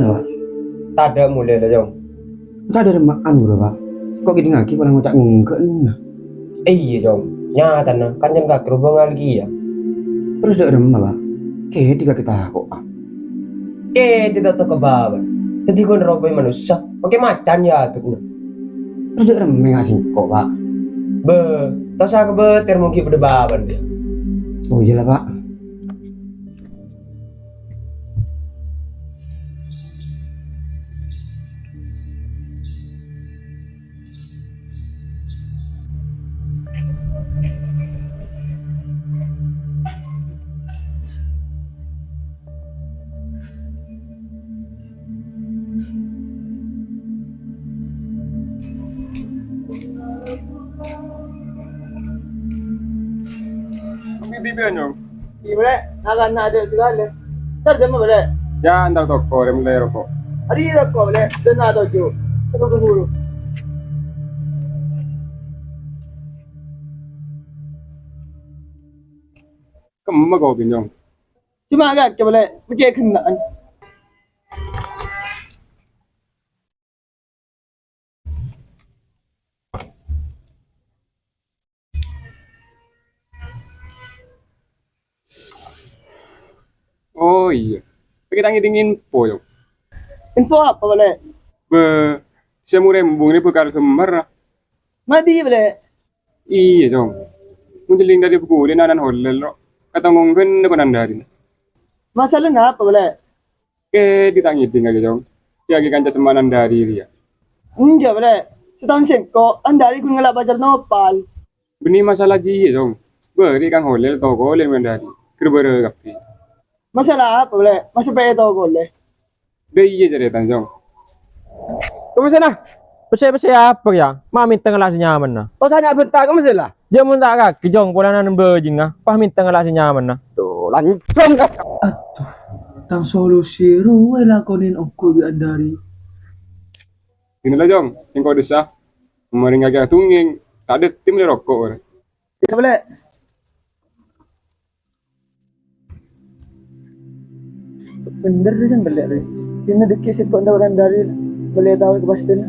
mana Pak? Tak ada mulai lah Jong. Tak ada makan bro Pak. Kok gini ngaki pernah ngucap ngungkek nah. Iya Jong. Nyata nah kan yang gak kerubung lagi ya. Terus ada remah Pak. Kayak tiga kita kok. Tidak tahu ke bawah. Jadi gue neroboy manusia. Pakai macan ya tuh. Terus ada remah ngasih kok Pak. Be, tak usah kebetir mungkin berdebaban dia. Oh iya lah Pak. TV ano? Iya boleh, akan ada segala. Ntar jam boleh. Ya, antar toko, rem lero ko. Hari ini kau boleh, dan ada jo. Terus dulu. Kamu ko binyong. Cuma agak kau boleh, macam kenaan. Oh iya. Kita ngidingin po yo. Info apa boleh? Be, siya mo rembong ni pagkal kemar na. Madi boleh. Iya jong. Muntiling dari buku ni nanan hollel ro. Katangong kan na ko nandarin. Masalah na apa boleh? Ke ditangiding agak jong. Siya gikan semanan dari dia. Enggak boleh. Setahun sengko, anda hari kun ngelak bajar nopal. Beni masalah ji jong. Beri kang hollel toko le mandari. Kerbere kapi. Masalah apa boleh? Masa payah tahu boleh. Be iya jare jong. Kamu sana? Percaya apa ya? Mami tengah lah nyaman na. Kau tanya bentar kamu salah. Dia mun tak kak kejong pulanan berjing ah. Pahmin tengah lah nyaman na. Tuh, lancung. Aduh, tang solusi ruwe lakonin aku bi andari. Sini lah jong. Yang kau desa. Kemarin agak tunging. Tak ada tim le rokok. Ya boleh. Bener dia kan boleh deh. Ini dikit sih kok orang dari boleh tahu kepastian.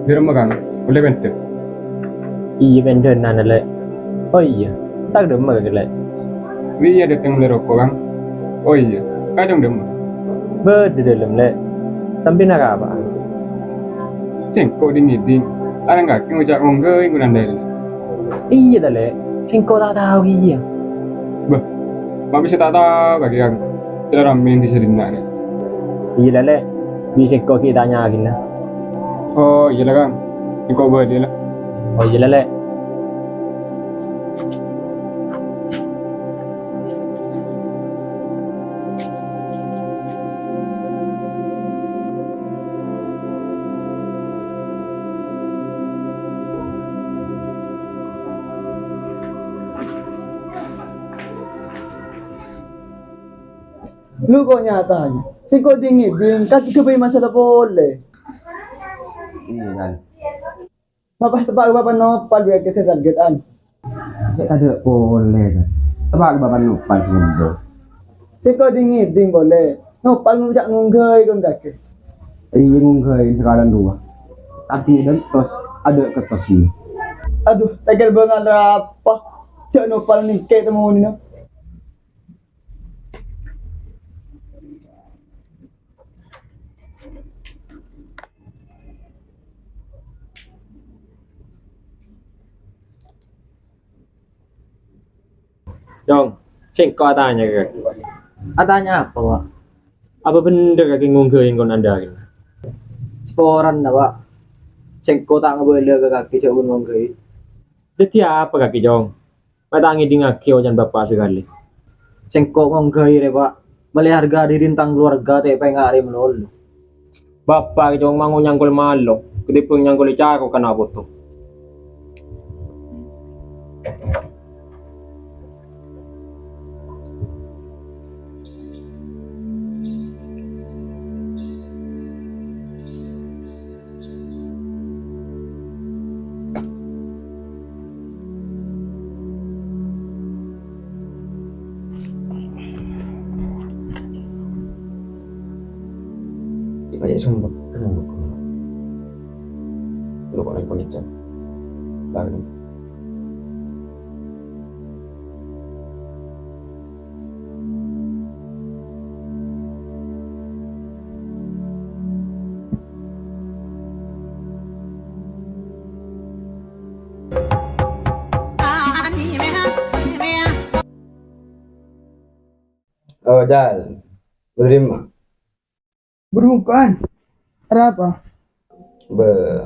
Biar makan. Boleh bentuk. Iya benda nana le. Oh iya. Tak ada mah ke le. Wi ada teng le rokok kan. Oh iya. Kadang dem. Berde dalam le. Sampai nak apa? Sengko di ngiding. Ada nggak kau cak ngongge ikutan dari. Iya dah le. Singko tak tahu iya. Bah. Mak bisa tak tahu bagi kan. Kita ramen di sedina ni. Iya dah le. Bisa kau kita tanya lagi lah. Oh iya lah kan. Sengko berde lah. Oh iya lah le. Lu kok nyatanya? Si kok dingin, kaki kebay masalah boleh. Iya kan. Mapas tepat bapak nopal biar kita targetan. Saya ada boleh kan. Tebak bapak lupa dulu. Si kok dingin boleh. Nopal ngujak ngunggai kon kaki. Iya ngungkei sekarang dua. Tapi dan tos ada ketos ini. Aduh, tegel banget apa? Cak nopal nih kayak temu ini. Jong. Singko tanya ke. Atanya apa, Pak? Apa benda kaki ngungkein kon anda kan? Sporan na, Pak. Cengko tak ngeboleh ke kaki cak pun ngunggai. Jadi apa kaki jong? Mata ngiding akio jan bapak sekali. Sengkok ngonggai re pak. Balik harga di rintang keluarga teh pengen hari melol. Bapak jong mangun nyanggol malo. Kedipun nyanggol caro kan apa tuh. Banyak sumpah. Kenapa? Lu kok lagi pengecek? Bangun. Oh, Dal. Berima. Berbukaan. Ada apa?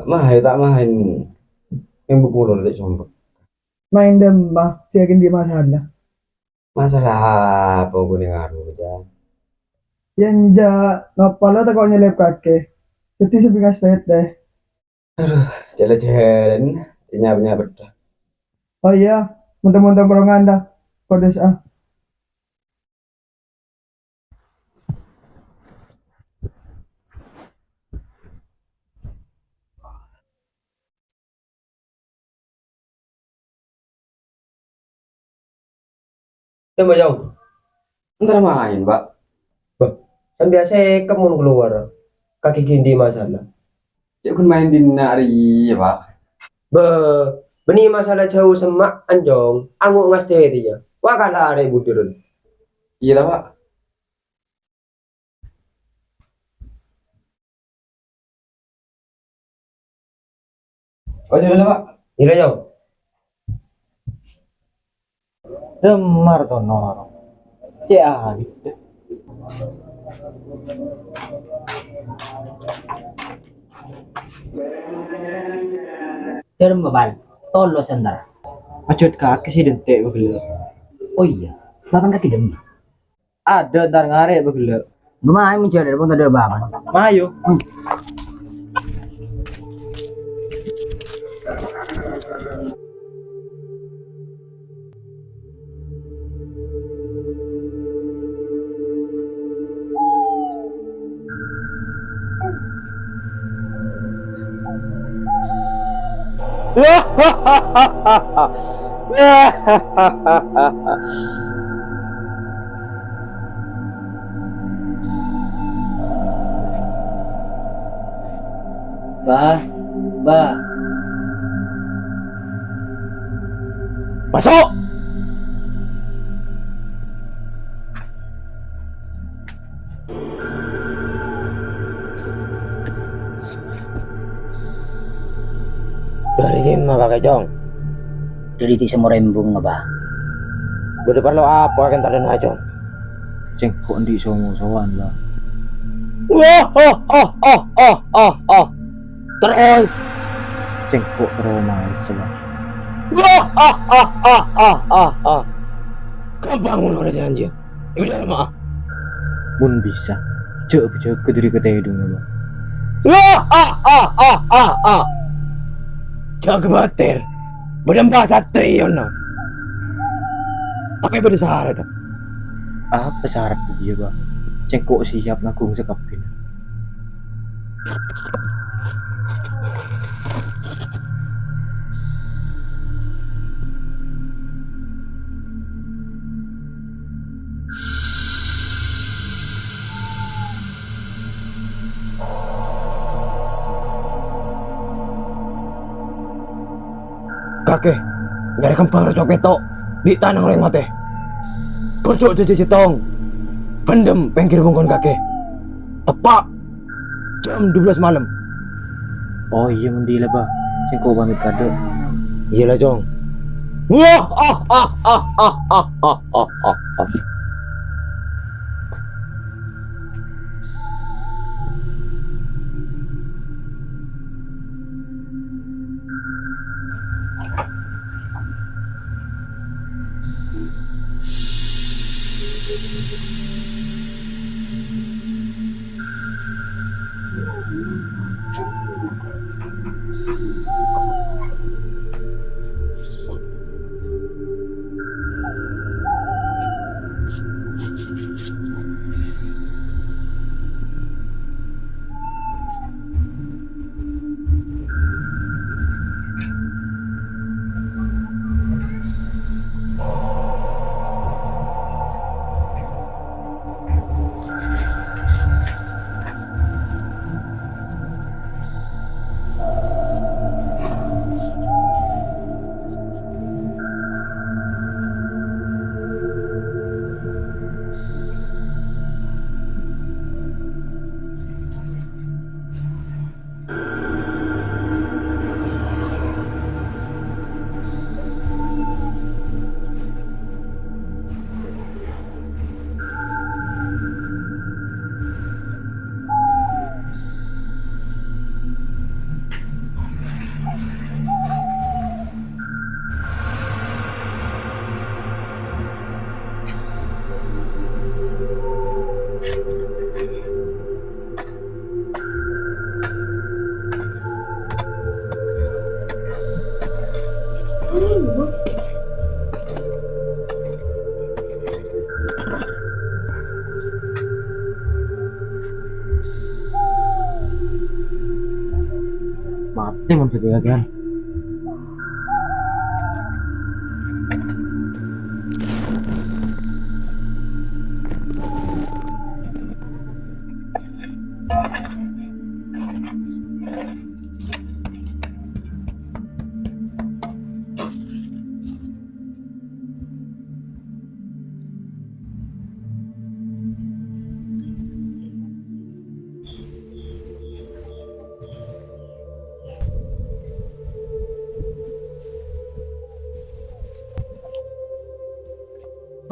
Mahal tak mahal yang berpuluh dari sumpah. Main dembah, siakin di masalah. Masalah apa gue ngaruh aja. Yang ja, ngapala tak kau nyelip kake. Jadi sebingas teh. Jalan-jalan, nyapa betul. Oh iya, muntah-muntah golongan dah. Kodes ah. Coba jauh. Ntar main, Pak. Kan biasa kamu keluar. Kaki gindi masalah. Cek kun main di nari ya, Pak. Beni masalah jauh semak anjong. Anguk ngaste dia. Wah kalah ada budurun. Iya lah, Pak. Oh, jalan lah, Pak. Iya jauh. Demar tonor. Cek ah gitu. Terus babal, tolo sandar. Macut kaki sih dentek begele. Oh iya, bahkan kaki demi. Ada ntar ngarek begele. Gimana mencari pun ada bahkan. Mayo. Bah. Masuk. Dari gimana kakek Jong? Dari ti semua rembung apa? Udah perlu apa kan tadi Jong? Cengkok di songo-soan lah. Terus. Cengkok trauma sebelah. Gampang ngono aja anjir. Udah maaf. Pun bisa. Cek ke diri ke hidung lah. Jangan khawatir. Berdampak satrion no. Tapi pada syarat. Apa syarat dia bang? Cengkok siap nagung sekapin. Kakek, gak ada kempang recok ketok di tanah orang mati. Kocok cuci sitong. Pendem pengkir bungkon kakek. Tepak jam 12 malam. Oh iya mendila bah. Cengkok pamit kado. Iyalah Jong. Mati mun gitu kan.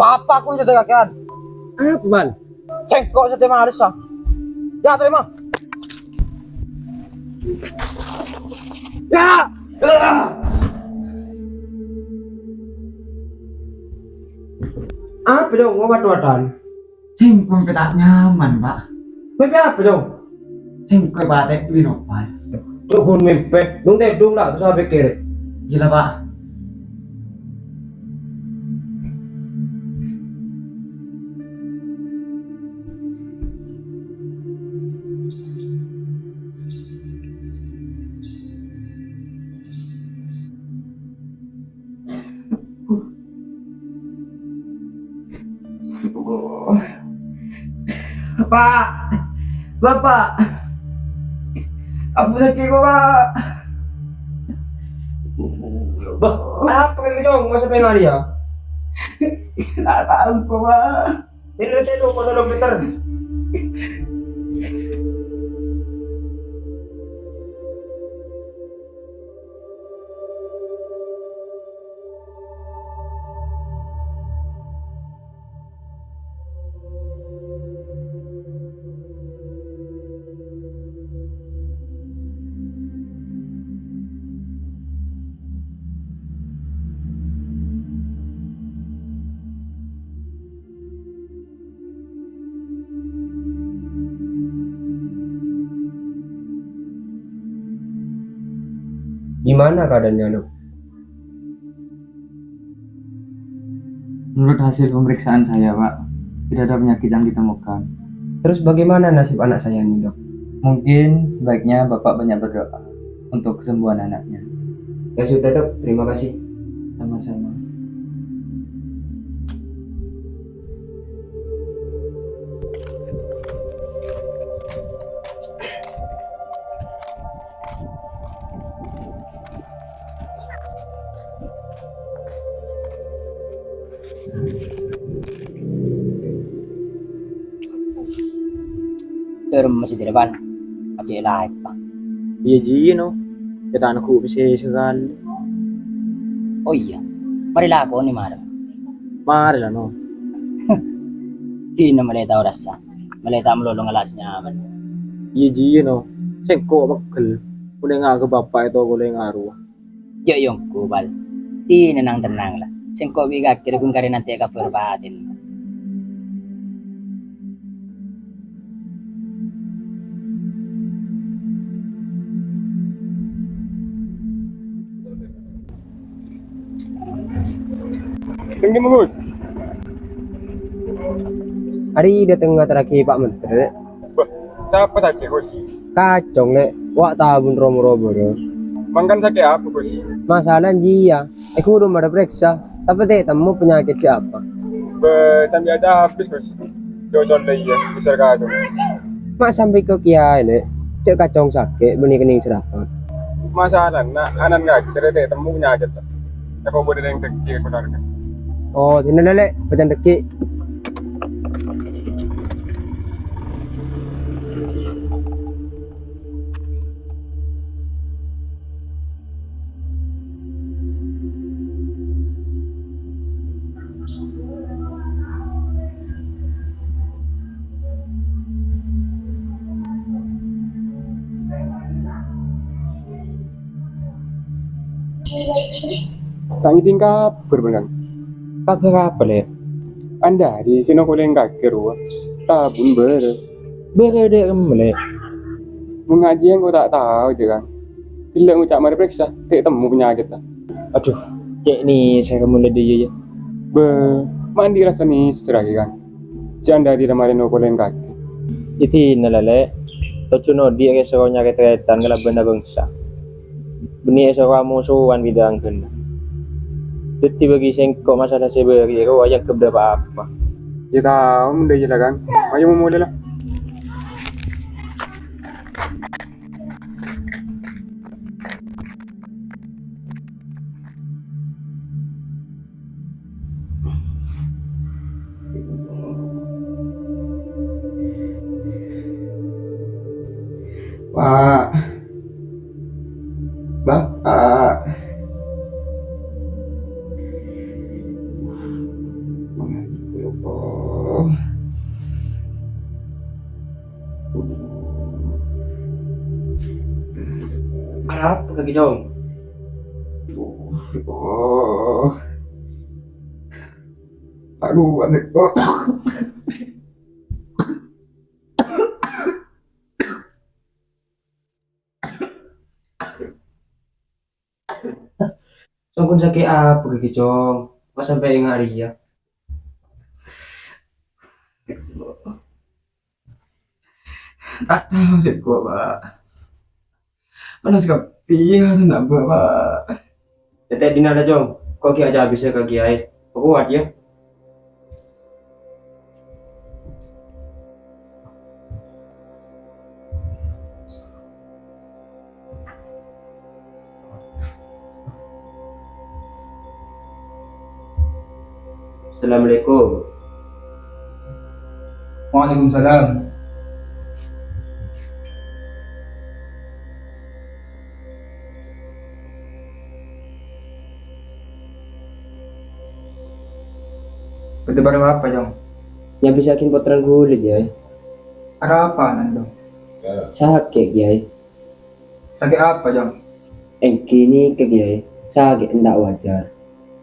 Apa aku jadi kakean? Apa bal? Cengkok sa tema harus ah. Ya terima. Ya. Apa dong ngobat-obatan? Cengkok tak nyaman, Pak. Mimpi apa dong? Cengkok batek winopal. Tuh kun mimpi, dong tedung lah terus apa pikir? Gila, Pak. Pak, Bapak, apa sakit ko Pak? Bah, apa kayo dong? Masa pengen lari ya? Tak tahu ko Pak. Ini ko na Peter. Gimana keadaannya dok? Menurut hasil pemeriksaan saya, Pak, tidak ada penyakit yang ditemukan. Terus bagaimana nasib anak saya nih dok? Mungkin sebaiknya Bapak banyak berdoa untuk kesembuhan anaknya. Ya sudah dok, terima kasih. Sama-sama. Terus masih di depan. Masih live pa. Iya ji, no. Kita anakku bisa sekali. Oh iya. Marilah ako ni Mara. Mari lah, no. Di na maleta oras sa. Maleta melolong alas niya aman. Iya ji, no. Cengkok bakal. Udah nga ke bapak itu aku yang ngaruh. Yo yung kubal. Di na nang tenang lah. Singko bigak kira kung kari nanti ka perbatin. Yang di Bos. Hari datang terakhir Pak Menteri. Bah, siapa sakit Bos? Kacong lek, wak tabun romo-romo do. Mangkan sakit apa Bos? Masalah dia, aku belum ada periksa. Tapi temu penyakit siapa? Sambil aja habis Bos. Jauh-jauh deh ya, besar kado. Mak sampai ke kiai lek, cek kacong sakit, benih kening serapat. Masalah, nak anan nggak cerita temu penyakit. Aku boleh yang terkiri keluarga. Oh, ini lek, pecan deki. Tangi tingkap berbenang. Kabar apa lek? Anda di sini aku yang kakek ruah. Tabun Berede lek. mengaji yang kau tak tahu je kan. Bila ngucap mari periksa, tak temu penyakit lah. Aduh, cek nih saya mulai dia ya. Mandi rasa nih secerah kan. Janda di lemari no yang kakek. Iti nalale. Tocuno dia ke sekonya ketretan kala benda bangsa. Beni esok musuhan bidang kena. Jadi bagi sengkok masalah seberi ko ayang keberapa apa. Ya tahu, mudah je lah kan. Ayo mau mulai lah. Pak, Bapak, Apa kaki jong? aduh, adik kok. Songkun sakit apa kaki jong? Mas sampai yang hari ya? Tak tahu sih kok, Pak. Panas kapi, rasa nak buat, Pak. Tetek dina ada jong. Kok ki aja habisnya ke kiai. Kok kuat ya? Assalamualaikum. Waalaikumsalam. Betul baru apa Jong? Yang bisa kin potran kulit ya. Ada apa Nando? Sakit ya. Sakit apa Jong? Kini ke kiai. Sakit ndak wajar.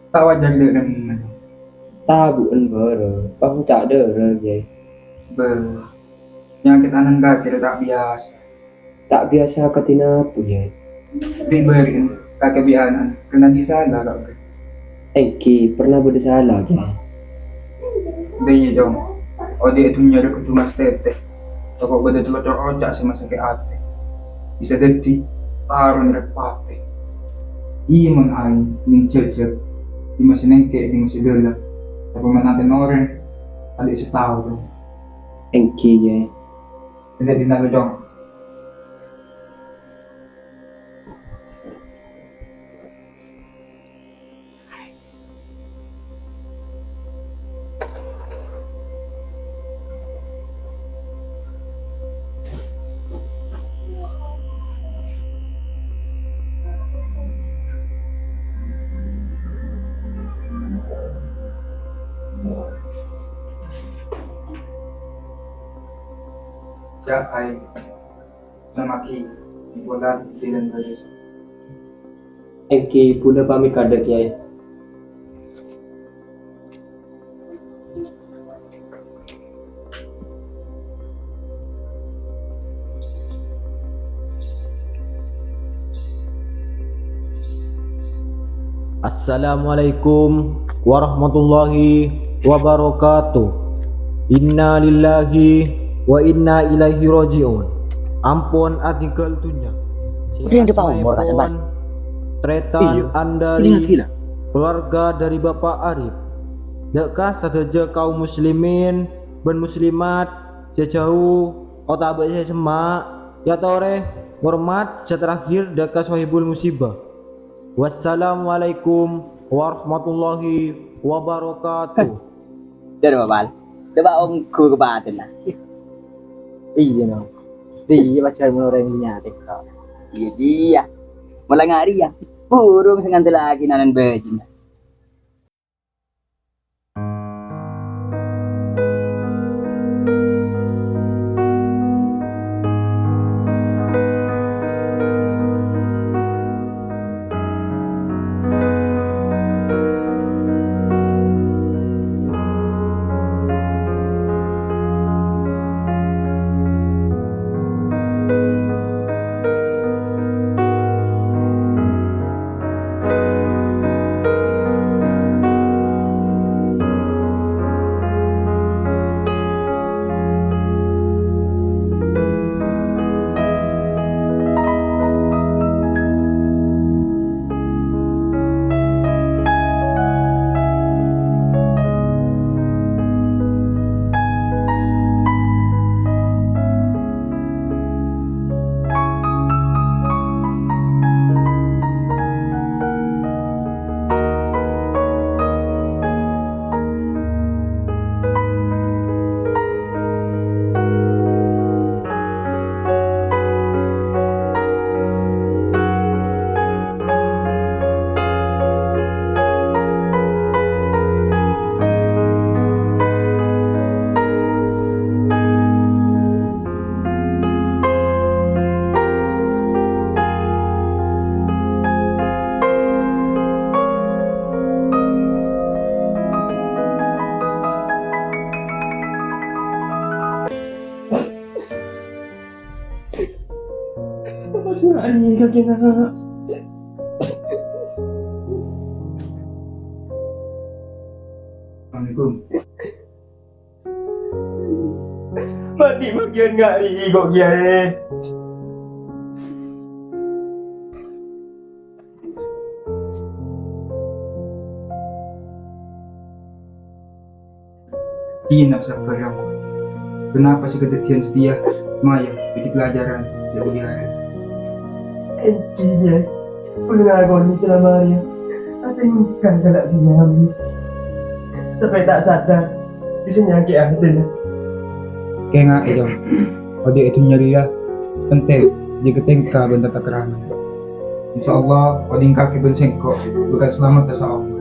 Tak wajar dengan Jong. Tabuan baru. Kamu tak ada ya. Penyakit anan kaki tak biasa. Tak biasa katina apa ya. Diberin kakek bianan. Kena disalah kak. Engki pernah bersalah ya. Dia Jong. Oh dia itu nyari ke rumah tete. Toko beda cocok ojak sama sakit hati. Bisa jadi taruh repate. Iya menghai ning cecep. Di masih nengke di masih gelap. Tapi menanti noren. Adik setahun. Engki ya. Tidak dinaga Jong. Ya, ay samaki bola tidak beres. Engki pula pamit kadak ya. Assalamualaikum. warahmatullahi wabarakatuh. Inna lillahi wa inna ilaihi rajiun. Ampun artikel dunya. Udah yang depan umur Kak Sabar. Tretan andari keluarga dari Bapak Arif. Dekat saja kaum muslimin dan muslimat sejauh otak saya semak ya tore hormat seterakhir dekat sahibul musibah. Wassalamualaikum warahmatullahi wabarakatuh. Dari Babal. Coba om ku kebatin lah. Iya no. Iya pacar orang nyate kau. Iya dia. Mulai ngari ya. Burung sengan lagi nanan bejin. Assalamualaikum. Mati bagian nggak ri kok kiai. Hina sabar yang kenapa sih kedetian setia Maya jadi pelajaran ya udiara. Intinya pengalaman selama hari ada yang kagak senyum sampai tak sadar bisa nyakit hatinya. Kayak nggak itu, ode itu nyari ya penting jika tengka benda tak kerana. Insya Allah, oding kaki bensengko bukan selamat dasar Allah.